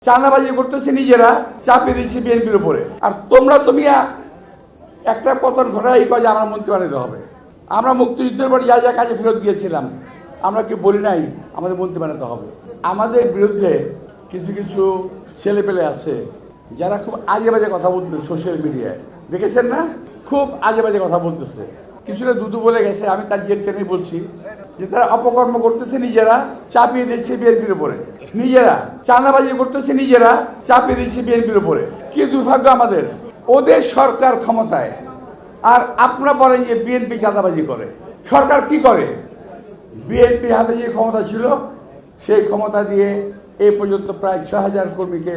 চাঁদাবাজি করতেছে নিজেরা, চাপিয়ে দিচ্ছে বিএনপির উপরে। আর তুমি একটা পতন ঘটাই কয় যে আমরা মন্ত্রী বানাতে হবে। আমরা মুক্তিযুদ্ধের পর যা যা কাজে ফেরত গিয়েছিলাম, আমরা কি বলি নাই আমাদের মন্ত্রী বানাতে হবে? আমাদের বিরুদ্ধে কিছু কিছু ছেলেপেলে আছে যারা খুব আজে বাজে কথা বলতেছে সোশ্যাল মিডিয়ায়, দেখেছেন না? খুব আজে বাজে কথা বলতেছে। কিছুটা দুদু বলে গেছে, আমি তার জেট টেনে বলছি যে তারা অপকর্ম করতেছে নিজেরা, চাপিয়ে দিচ্ছে বিএনপির উপরে। নিজেরা চাঁদাবাজি করতেছে, নিজেরা চাপিয়ে দিচ্ছে বিএনপির উপরে। কি দুর্ভাগ্য আমাদের! ওদের সরকার ক্ষমতায়, আর আপনারা বলেন যে বিএনপি চাঁদাবাজি করে। সরকার কি করে? বিএনপির হাতে যে ক্ষমতা ছিল, সেই ক্ষমতা দিয়ে এই পর্যন্ত প্রায় ৬,০০০ কর্মীকে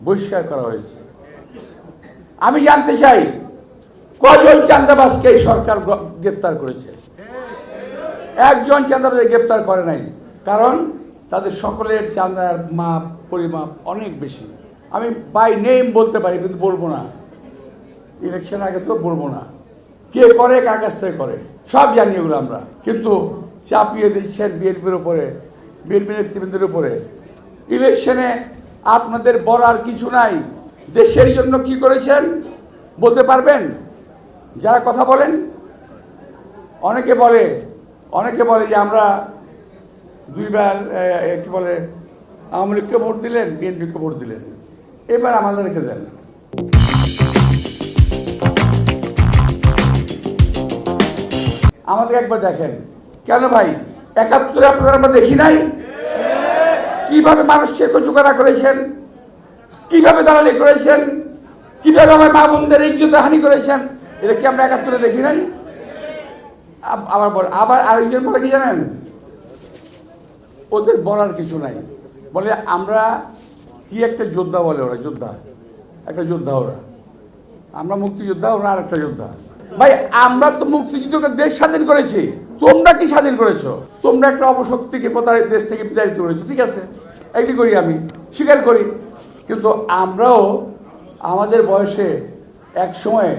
বহিষ্কার করা হয়েছে। আমি জানতে চাই, কজন চাঁদাবাজকে এই সরকার গ্রেপ্তার করেছে? একজন চাঁদাবাজ গ্রেপ্তার করে নাই, কারণ তাদের সকলের চাঁদার মাপ পরিমাপ অনেক বেশি। আমি বাই নেম বলতে পারি, কিন্তু বলবো না, ইলেকশন আগে তো বলবো না কে করে, কার কাছ থেকে করে, সব জানি এগুলো আমরা। কিন্তু চাপিয়ে দিচ্ছেন বিএনপির উপরে, বিএনপি নেতৃবৃন্দের উপরে। ইলেকশনে আপনাদের বলার কিছু নাই। দেশের জন্য কি করেছেন বলতে পারবেন? যারা কথা বলেন, অনেকে বলে যে আমরা দুইবার কি বলে আওয়ামী লীগকে ভোট দিলেন, বিএনপিকে ভোট দিলেন, এবার আমাদেরকে দেন। আমাদের একবার দেখেন। কেন ভাই? ৭১ আপনারা আমরা দেখি নাই? কিভাবে মানুষকে কচুকারা করেছেন, কিভাবে দালালি করেছেন, কিভাবে আমার মা বোনদের ইজ্জত হানি করেছেন, এটা কি আমরা ৭১ দেখি নাই? আবার আরেকজন বলে কি জানেন? ওদের বলার কিছু নাই, বলে আমরা কি একটা যোদ্ধা, বলে ওরা যোদ্ধা, একটা যোদ্ধা ওরা। আমরা মুক্তিযোদ্ধা, ওরা আর একটা যোদ্ধা। ভাই, আমরা তো মুক্তিযুদ্ধকে দেশ স্বাধীন করেছি, তোমরা কি স্বাধীন করেছো? তোমরা একটা অপশক্তিকে দেশ থেকে বিতাড়িত করেছো, ঠিক আছে, এটি করি, আমি স্বীকার করি। কিন্তু আমরাও আমাদের বয়সে এক সময়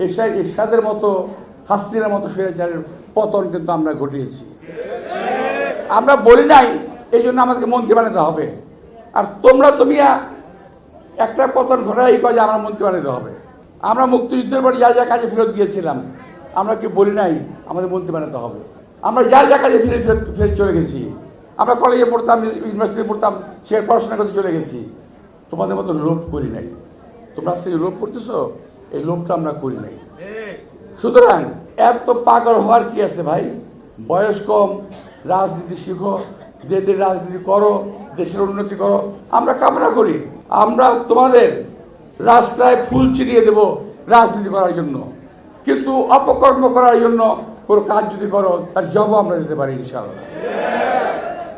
এরশাদের মতো, হাসিনার মতো স্বৈরাচারের পতন কিন্তু আমরা ঘটিয়েছি। আমরা বলি নাই এই জন্য আমাদেরকে মন্ত্রী বানাতে হবে। আর তুমি একটা পতন ঘটাই কয় যে আমরা মন্ত্রী বানাতে হবে। আমরা মুক্তিযুদ্ধের পর যা যা কাজে ফেরত গিয়েছিলাম, আমরা কি বলি নাই আমাদের মন্ত্রী বানাতে হবে? আমরা যা যা কাজে ফিরে চলে গেছি। আমরা কলেজে পড়তাম, ইউনিভার্সিটি পড়তাম, সে পড়াশোনা করতে চলে গেছি। তোমাদের মতো লোভ করি নাই। তোমরা আজকে যে লোভ করতেছো, এই লোভটা আমরা করি নাই। সুতরাং এত পাগল হওয়ার কি আছে ভাই? বয়স কম, রাজনীতি শিখো, দেশের রাজনীতি করো, দেশের উন্নতি করো, আমরা কামনা করি। আমরা তোমাদের রাস্তায় ফুল ছিটিয়ে দেব রাজনীতি করার জন্য, কিন্তু অপকর্ম করার জন্য কোনো কাজ যদি করো, তার জবাব আমরা দিতে পারি ইনশাআল্লাহ।